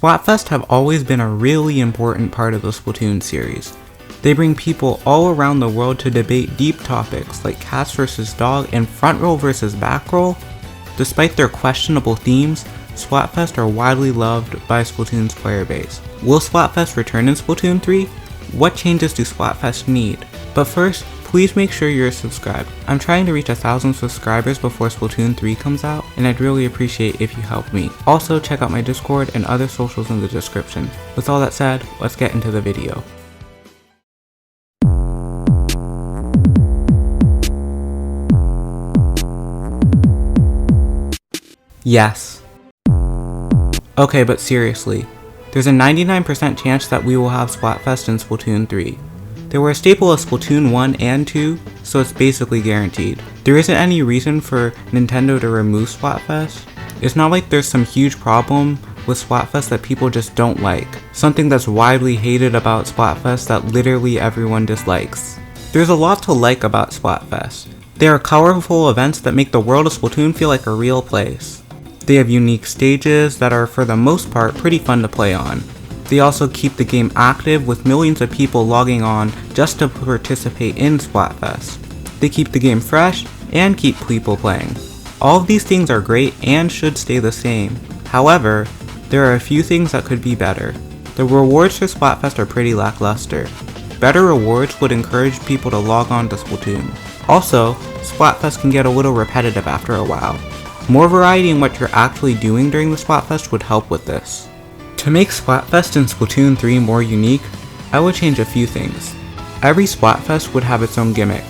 Splatfest have always been a really important part of the Splatoon series. They bring people all around the world to debate deep topics like cats vs dog and front row vs back row. Despite their questionable themes, Splatfest are widely loved by Splatoon's player base. Will Splatfest return in Splatoon 3? What changes do Splatfest need? But first, please make sure you're subscribed. I'm trying to reach 1,000 subscribers before Splatoon 3 comes out, and I'd really appreciate if you help me. Also, check out my Discord and other socials in the description. With all that said, let's get into the video. Yes. Okay, but seriously, there's a 99% chance that we will have Splatfest in Splatoon 3. They were a staple of Splatoon 1 and 2, so it's basically guaranteed. There isn't any reason for Nintendo to remove Splatfest. It's not like there's some huge problem with Splatfest that people just don't like, something that's widely hated about Splatfest that literally everyone dislikes. There's a lot to like about Splatfest. They are colorful events that make the world of Splatoon feel like a real place. They have unique stages that are for the most part pretty fun to play on. They also keep the game active with millions of people logging on just to participate in Splatfest. They keep the game fresh and keep people playing. All of these things are great and should stay the same. However, there are a few things that could be better. The rewards for Splatfest are pretty lackluster. Better rewards would encourage people to log on to Splatoon. Also, Splatfest can get a little repetitive after a while. More variety in what you're actually doing during the Splatfest would help with this. To make Splatfest in Splatoon 3 more unique, I would change a few things. Every Splatfest would have its own gimmick.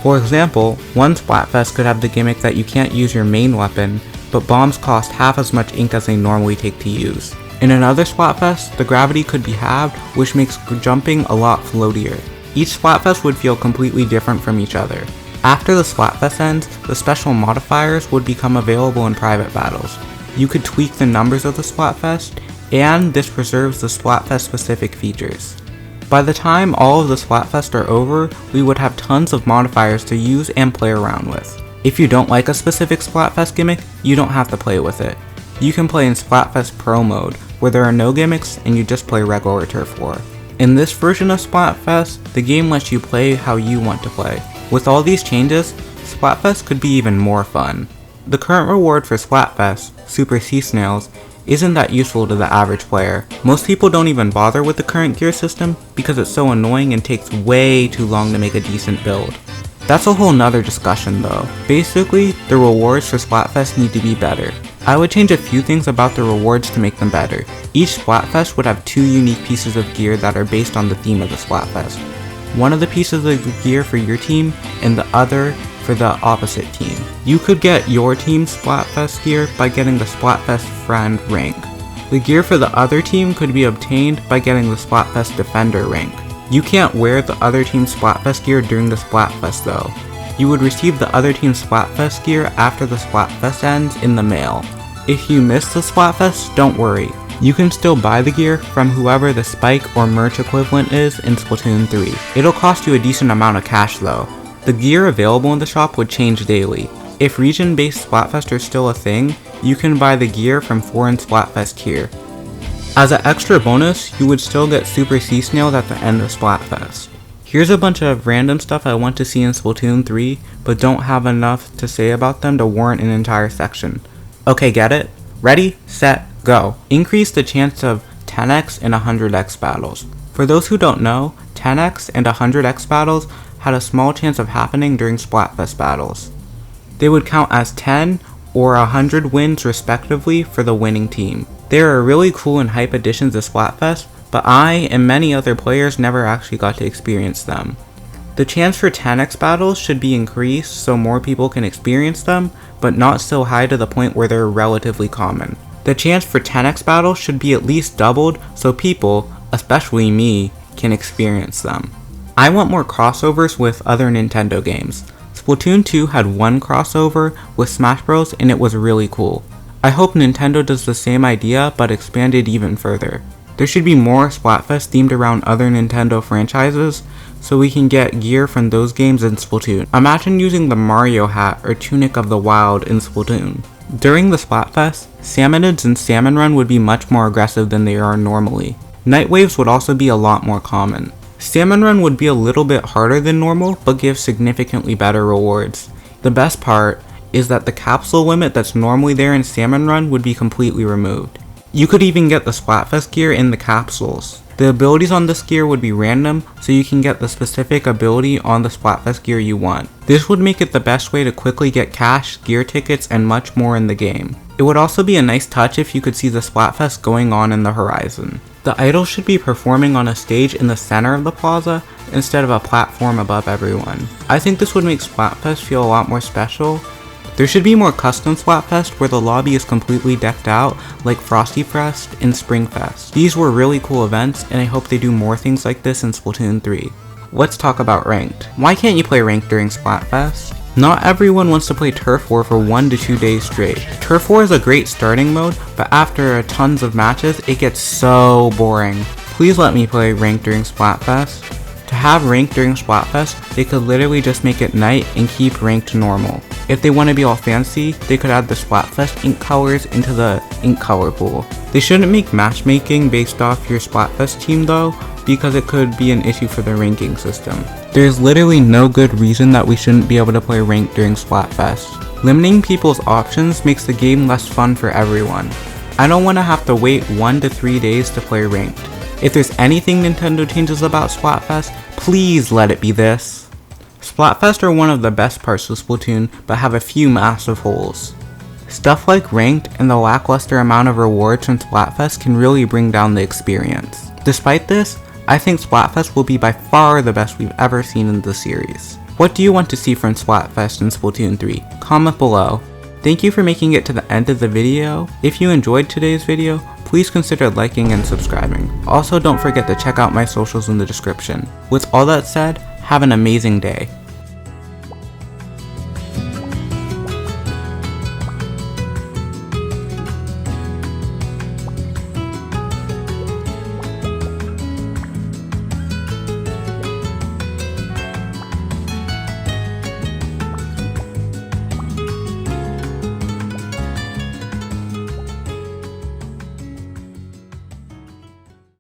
For example, one Splatfest could have the gimmick that you can't use your main weapon, but bombs cost half as much ink as they normally take to use. In another Splatfest, the gravity could be halved, which makes jumping a lot floatier. Each Splatfest would feel completely different from each other. After the Splatfest ends, the special modifiers would become available in private battles. You could tweak the numbers of the Splatfest, and this preserves the Splatfest specific features. By the time all of the Splatfest are over, we would have tons of modifiers to use and play around with. If you don't like a specific Splatfest gimmick, you don't have to play with it. You can play in Splatfest Pro mode, where there are no gimmicks and you just play regular Turf War. In this version of Splatfest, the game lets you play how you want to play. With all these changes, Splatfest could be even more fun. The current reward for Splatfest, Super Sea Snails, isn't that useful to the average player. Most people don't even bother with the current gear system because it's so annoying and takes way too long to make a decent build. That's a whole nother discussion though. Basically, the rewards for Splatfest need to be better. I would change a few things about the rewards to make them better. Each Splatfest would have 2 unique pieces of gear that are based on the theme of the Splatfest. One of the pieces of gear for your team and the other for the opposite team. You could get your team's Splatfest gear by getting the Splatfest Friend rank. The gear for the other team could be obtained by getting the Splatfest Defender rank. You can't wear the other team's Splatfest gear during the Splatfest though. You would receive the other team's Splatfest gear after the Splatfest ends in the mail. If you miss the Splatfest, don't worry. You can still buy the gear from whoever the Spike or merch equivalent is in Splatoon 3. It'll cost you a decent amount of cash though. The gear available in the shop would change daily. If region-based Splatfest are still a thing, you can buy the gear from foreign Splatfest here. As an extra bonus, you would still get Super Sea Snails at the end of Splatfest. Here's a bunch of random stuff I want to see in Splatoon 3, but don't have enough to say about them to warrant an entire section. Okay, get it? Ready, set, go. Increase the chance of 10x and 100x battles. For those who don't know, 10x and 100x battles had a small chance of happening during Splatfest battles. They would count as 10 or 100 wins respectively for the winning team. They are really cool and hype additions to Splatfest, but I and many other players never actually got to experience them. The chance for 10x battles should be increased so more people can experience them, but not so high to the point where they're relatively common. The chance for 10x battles should be at least doubled so people, especially me, can experience them. I want more crossovers with other Nintendo games. Splatoon 2 had one crossover with Smash Bros and it was really cool. I hope Nintendo does the same idea but expand it even further. There should be more Splatfest themed around other Nintendo franchises so we can get gear from those games in Splatoon. Imagine using the Mario hat or Tunic of the Wild in Splatoon. During the Splatfest, Salmonids and Salmon Run would be much more aggressive than they are normally. Night waves would also be a lot more common. Salmon Run would be a little bit harder than normal, but give significantly better rewards. The best part is that the capsule limit that's normally there in Salmon Run would be completely removed. You could even get the Splatfest gear in the capsules. The abilities on this gear would be random, so you can get the specific ability on the Splatfest gear you want. This would make it the best way to quickly get cash, gear tickets, and much more in the game. It would also be a nice touch if you could see the Splatfest going on in the horizon. The idol should be performing on a stage in the center of the plaza instead of a platform above everyone. I think this would make Splatfest feel a lot more special. There should be more custom Splatfest where the lobby is completely decked out like Frosty Fest and Springfest. These were really cool events and I hope they do more things like this in Splatoon 3. Let's talk about ranked. Why can't you play ranked during Splatfest? Not everyone wants to play Turf War for 1 to 2 days straight. Turf War is a great starting mode, but after tons of matches, it gets so boring. Please let me play ranked during Splatfest. To have ranked during Splatfest, they could literally just make it night and keep ranked normal. If they want to be all fancy, they could add the Splatfest ink colors into the ink color pool. They shouldn't make matchmaking based off your Splatfest team though, because it could be an issue for the ranking system. There's literally no good reason that we shouldn't be able to play ranked during Splatfest. Limiting people's options makes the game less fun for everyone. I don't want to have to wait 1 to 3 days to play ranked. If there's anything Nintendo changes about Splatfest, please let it be this. Splatfest are one of the best parts of Splatoon, but have a few massive holes. Stuff like ranked and the lackluster amount of rewards from Splatfest can really bring down the experience. Despite this, I think Splatfest will be by far the best we've ever seen in the series. What do you want to see from Splatfest in Splatoon 3? Comment below. Thank you for making it to the end of the video. If you enjoyed today's video, please consider liking and subscribing. Also, don't forget to check out my socials in the description. With all that said, have an amazing day.